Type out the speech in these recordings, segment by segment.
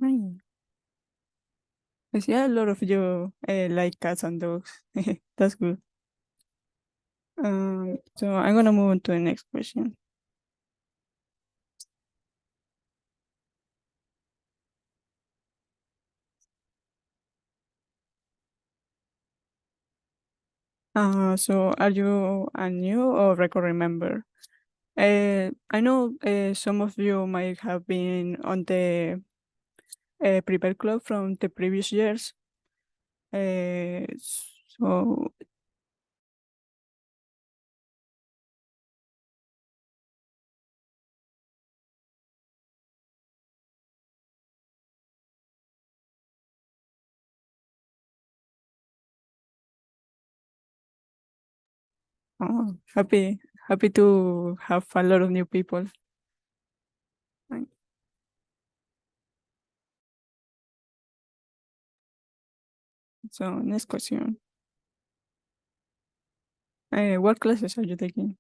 Right. I see a lot of you like cats and dogs. That's good. So I'm gonna move on to the next question. So are you a new or recurring member? I know some of you might have been on the Prepare Club from the previous years. So, happy to have a lot of new people. Right. So, next question. What classes are you taking?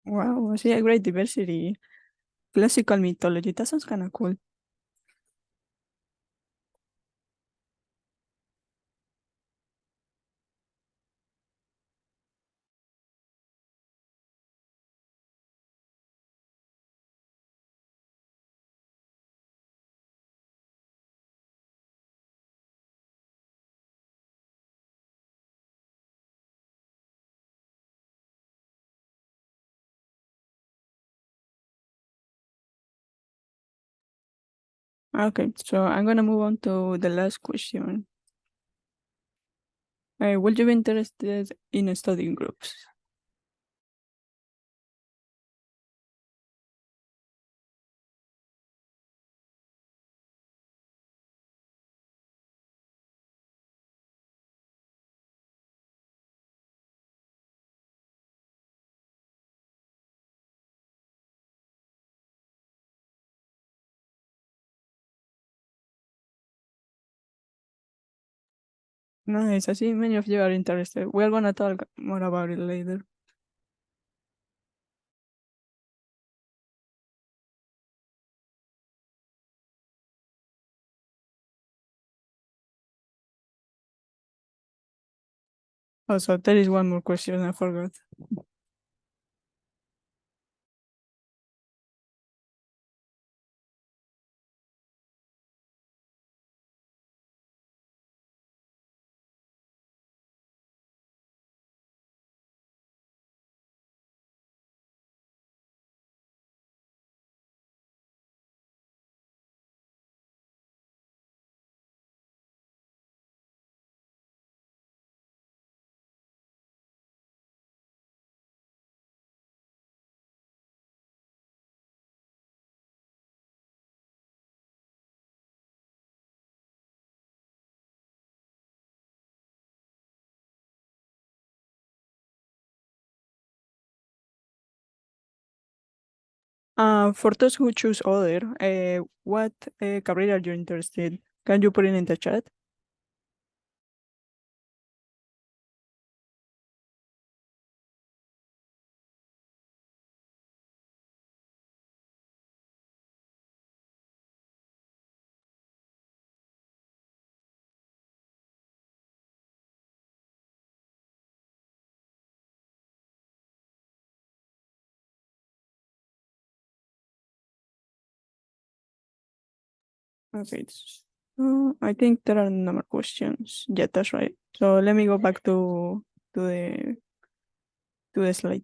Wow, I see a great diversity. Classical mythology, that sounds kind of cool. Okay, so I'm gonna move on to the last question. Would you be interested in studying groups? Nice, I see many of you are interested. We're gonna talk more about it later. Also, there is one more question I forgot. For those who choose other, what career are you interested? Can you put it in the chat? Okay. I think there are no more questions. Yeah, that's right. So let me go back to the slide.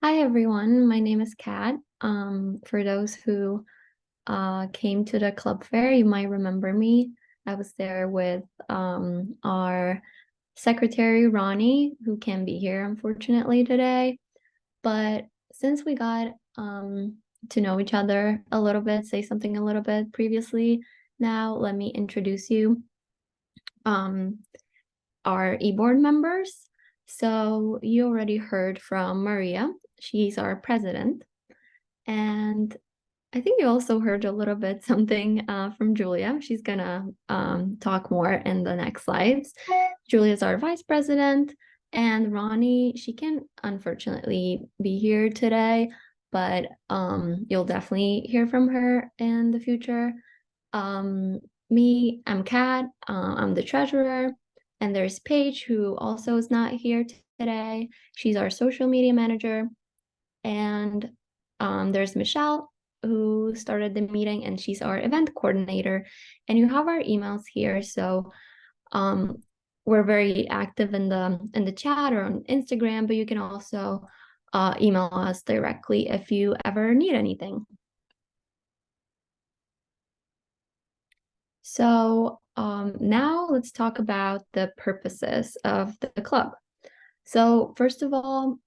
Hi everyone, my name is Kat. For those who came to the club fair, you might remember me. I was there with our secretary Ronnie, who can't be here unfortunately today. But since we got to know each other a little bit, say something a little bit previously, now let me introduce you our e-board members. So you already heard from Maria. She's our president. And I think you also heard a little bit something from Julia. She's gonna talk more in the next slides. Julia's our vice president, and Ronnie, she can't unfortunately be here today, but you'll definitely hear from her in the future. Um, I'm Kat, I'm the treasurer, and there's Paige, who also is not here today. She's our social media manager. And there's Michelle, who started the meeting, and she's our event coordinator. And you have our emails here. So um, we're very active in the chat or on Instagram, but you can also email us directly if you ever need anything. So now let's talk about the purposes of the club. So first of all,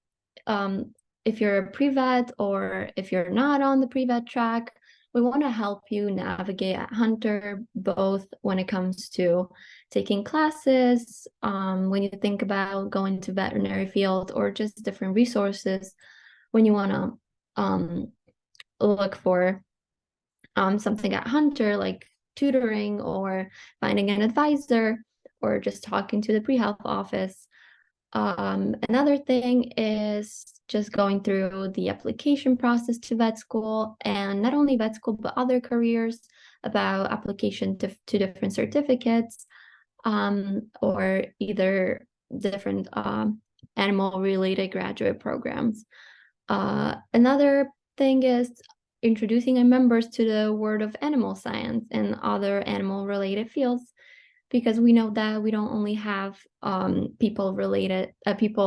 um, if you're a pre-vet or if you're not on the pre-vet track, we want to help you navigate at Hunter, both when it comes to taking classes, when you think about going to veterinary field, or just different resources when you want to look for something at Hunter, like tutoring or finding an advisor or just talking to the pre-health office. Another thing is just going through the application process to vet school, and not only vet school, but other careers, about application to different certificates, or either different animal related graduate programs. Another thing is introducing our members to the world of animal science and other animal related fields, because we know that we don't only have people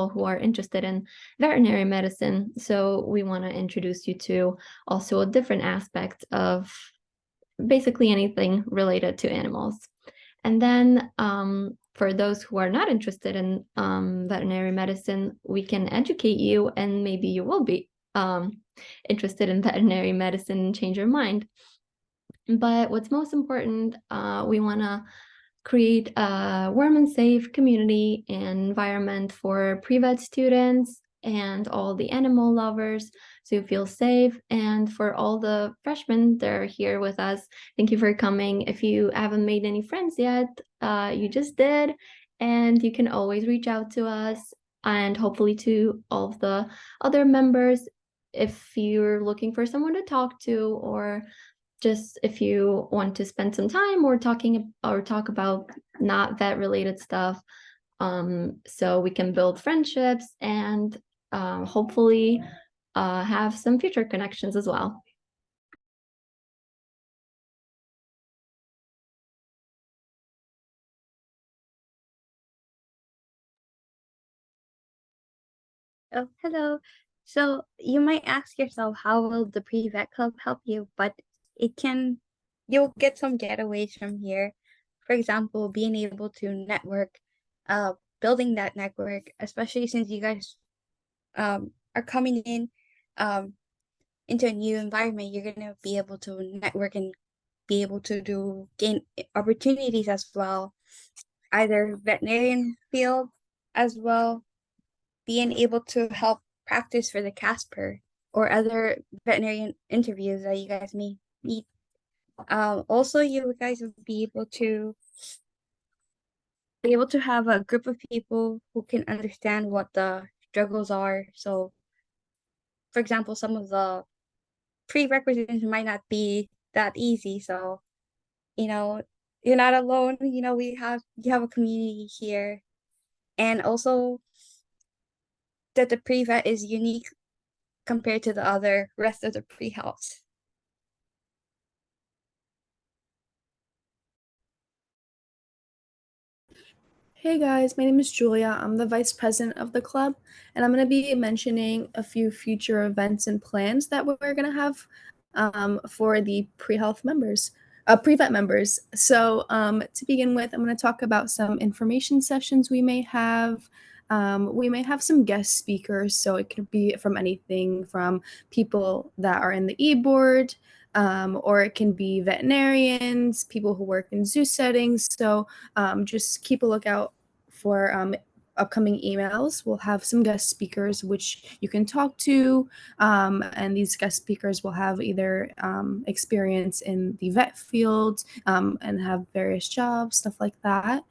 who are interested in veterinary medicine. So we want to introduce you to also a different aspect of basically anything related to animals. And then for those who are not interested in veterinary medicine, we can educate you, and maybe you will be interested in veterinary medicine and change your mind. But what's most important, we want to create a warm and safe community and environment for pre-vet students and all the animal lovers, so you feel safe. And for all the freshmen that are here with us, thank you for coming. If you haven't made any friends yet, you just did, and you can always reach out to us, and hopefully to all of the other members if you're looking for someone to talk to, or just if you want to spend some time or talk about not vet related stuff, so we can build friendships and hopefully have some future connections as well. Oh, hello. So you might ask yourself, how will the pre-vet club help you? But you'll get some getaways from here. For example, being able to network, building that network, especially since you guys are coming in um into a new environment, you're gonna be able to network and be able to gain opportunities as well, either veterinarian field as well, being able to help practice for the Casper or other veterinarian interviews that you guys may meet. Also, you guys will be able to have a group of people who can understand what the struggles are. So, for example, some of the prerequisites might not be that easy. So, you're not alone. You have a community here. And also that the pre-vet is unique compared to the other rest of the pre-health. Hey guys, my name is Julia. I'm the vice president of the club, and I'm going to be mentioning a few future events and plans that we're going to have for the pre-health members, pre-vet members. So to begin with, I'm going to talk about some information sessions we may have. We may have some guest speakers, so it could be from anything from people that are in the e-board, or it can be veterinarians, people who work in zoo settings. So just keep a lookout for upcoming emails. We'll have some guest speakers which you can talk to, and these guest speakers will have either experience in the vet field and have various jobs, stuff like that.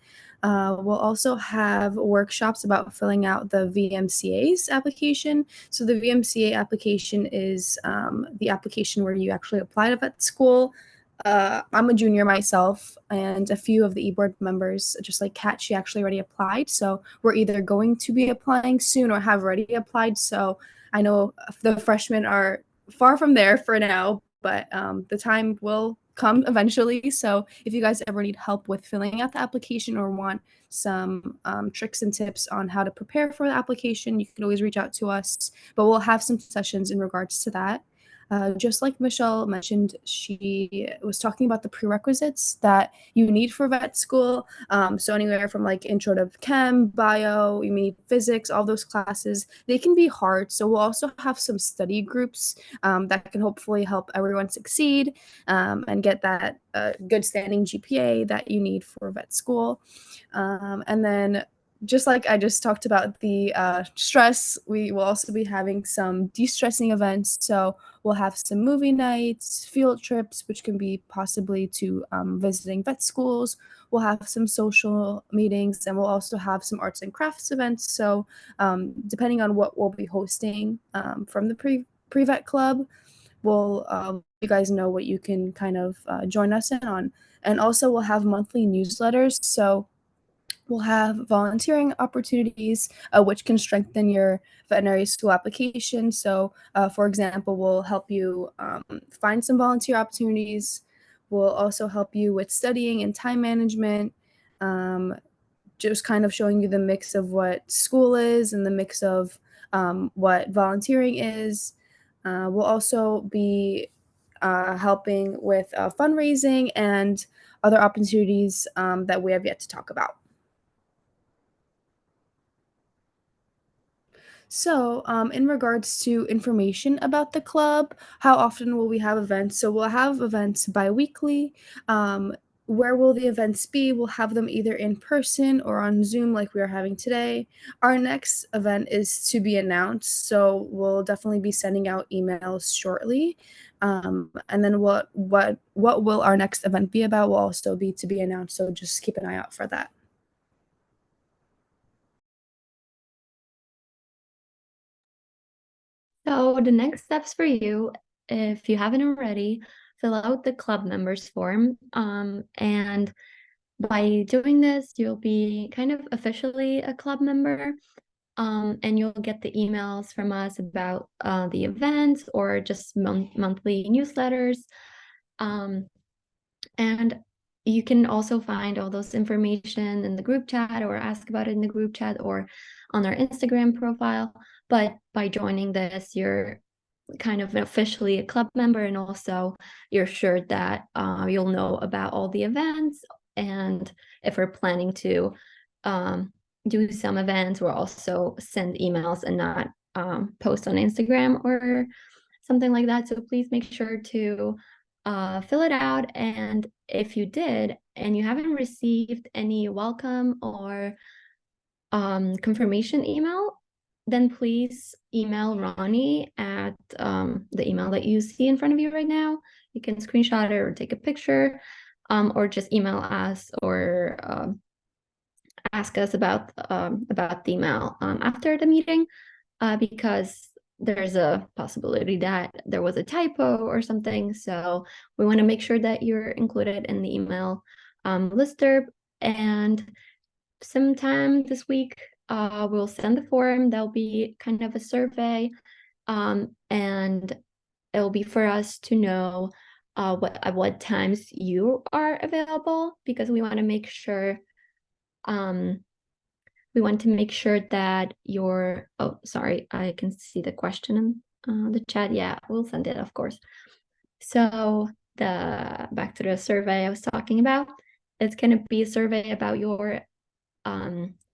We'll also have workshops about filling out the VMCA's application. So the VMCA application is the application where you actually apply to vet school. I'm a junior myself, and a few of the eBoard members, just like Kat, she actually already applied. So we're either going to be applying soon or have already applied. So I know the freshmen are far from there for now, but the time will come eventually. So if you guys ever need help with filling out the application or want some tricks and tips on how to prepare for the application, you can always reach out to us. But we'll have some sessions in regards to that. Just like Michelle mentioned, she was talking about the prerequisites that you need for vet school. So anywhere from like intro to chem, bio, you need physics, all those classes, they can be hard. So we'll also have some study groups that can hopefully help everyone succeed and get that good standing GPA that you need for vet school. And then just like I just talked about the stress, we will also be having some de-stressing events. So we'll have some movie nights, field trips, which can be possibly to visiting vet schools. We'll have some social meetings, and we'll also have some arts and crafts events. So depending on what we'll be hosting from the pre-vet club, we'll you guys know what you can kind of join us in on. And also we'll have monthly newsletters. So we'll have volunteering opportunities, which can strengthen your veterinary school application. So, for example, we'll help you find some volunteer opportunities. We'll also help you with studying and time management, just kind of showing you the mix of what school is and the mix of what volunteering is. We'll also be helping with fundraising and other opportunities that we have yet to talk about. So, in regards to information about the club, how often will we have events? So, we'll have events bi-weekly. Where will the events be? We'll have them either in person or on Zoom, like we are having today. Our next event is to be announced, so we'll definitely be sending out emails shortly. And then what will our next event be about will also be to be announced. So, just keep an eye out for that. So the next steps for you, if you haven't already, fill out the club members form. And by doing this, you'll be kind of officially a club member. And you'll get the emails from us about the events or just monthly newsletters. And you can also find all those information in the group chat or ask about it in the group chat or on our Instagram profile. But by joining this, you're kind of officially a club member, and also you're sure that you'll know about all the events. And if we're planning to do some events, we'll also send emails and not post on Instagram or something like that. So please make sure to fill it out. And if you did and you haven't received any welcome or confirmation email, then please email Ronnie at the email that you see in front of you right now. You can screenshot it or take a picture, or just email us or ask us about the email after the meeting, because there's a possibility that there was a typo or something. So we want to make sure that you're included in the email listserv. And sometime this week, we'll send the form. There'll be kind of a survey, and it'll be for us to know at what times you are available, because we want to make sure that you're, oh, sorry, I can see the question in the chat. Yeah, we'll send it, of course. So back to the survey I was talking about, it's going to be a survey about your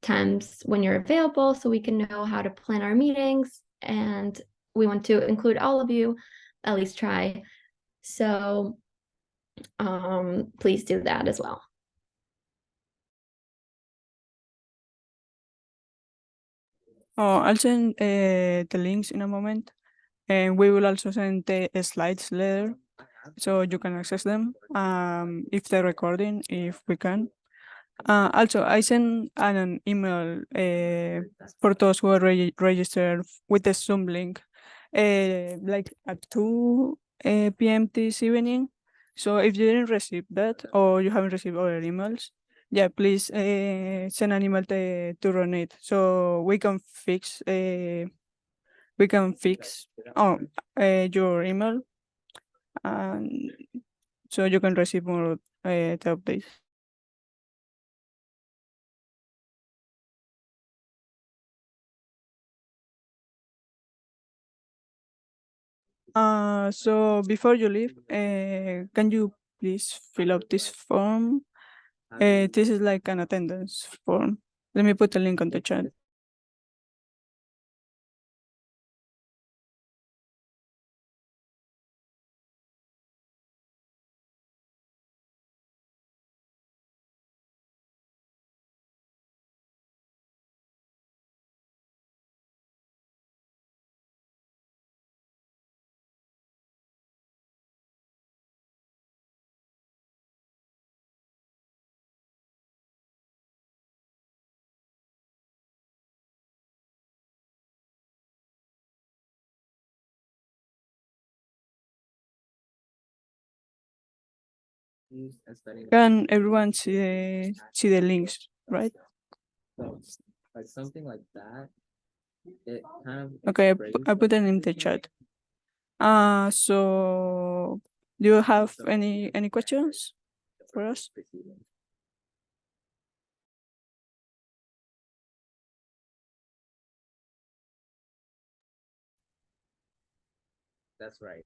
times when you're available, so we can know how to plan our meetings, and we want to include all of you, at least try. So please do that as well. Oh, I'll send the links in a moment, and we will also send the slides later, so you can access them if they're recording, if we can. Also, I sent an email for those who are registered with the Zoom link, like at 2 p.m. this evening. So if you didn't receive that, or you haven't received other emails, yeah, please send an email to Ronit, so we can fix your email, and so you can receive more the updates. So before you leave, can you please fill out this form? This is like an attendance form. Let me put the link on the chat. Can everyone see the links, right? Like something like that. It kind of Okay, I put it in the chat. So do you have any questions for us? That's right.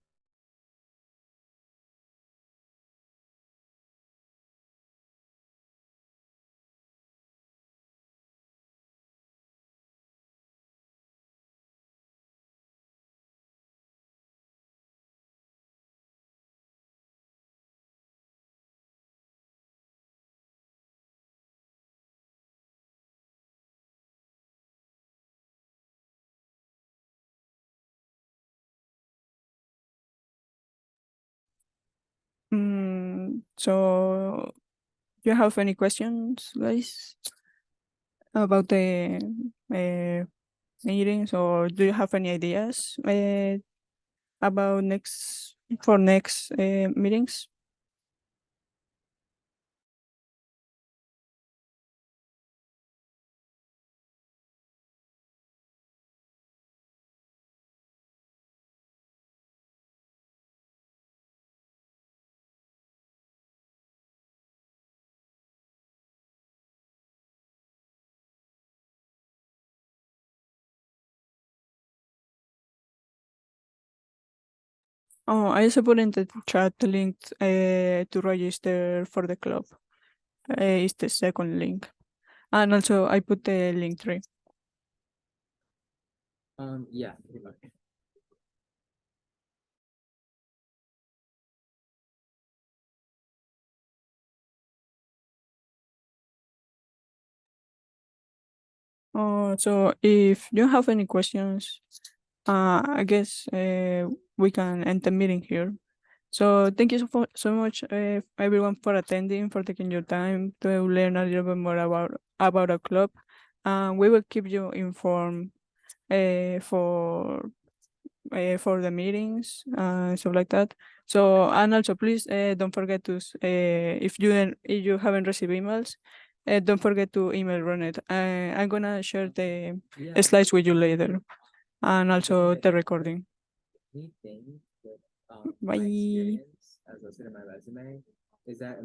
So do you have any questions, guys, about the meetings, or do you have any ideas about next meetings? Oh, I also put in the chat the link to register for the club. It's the second link. And also I put the link tree. Yeah. Pretty much. So if you have any questions, I guess we can end the meeting here. So thank you so much everyone for attending, for taking your time to learn a little bit more about our club. We will keep you informed for for the meetings, stuff like that. So, and also please don't forget to, if you haven't received emails, don't forget to email Ronet. I'm gonna share the Yeah. slides with you later, and also the recording. Neat thing with Bye. my experience as listed in my resume is that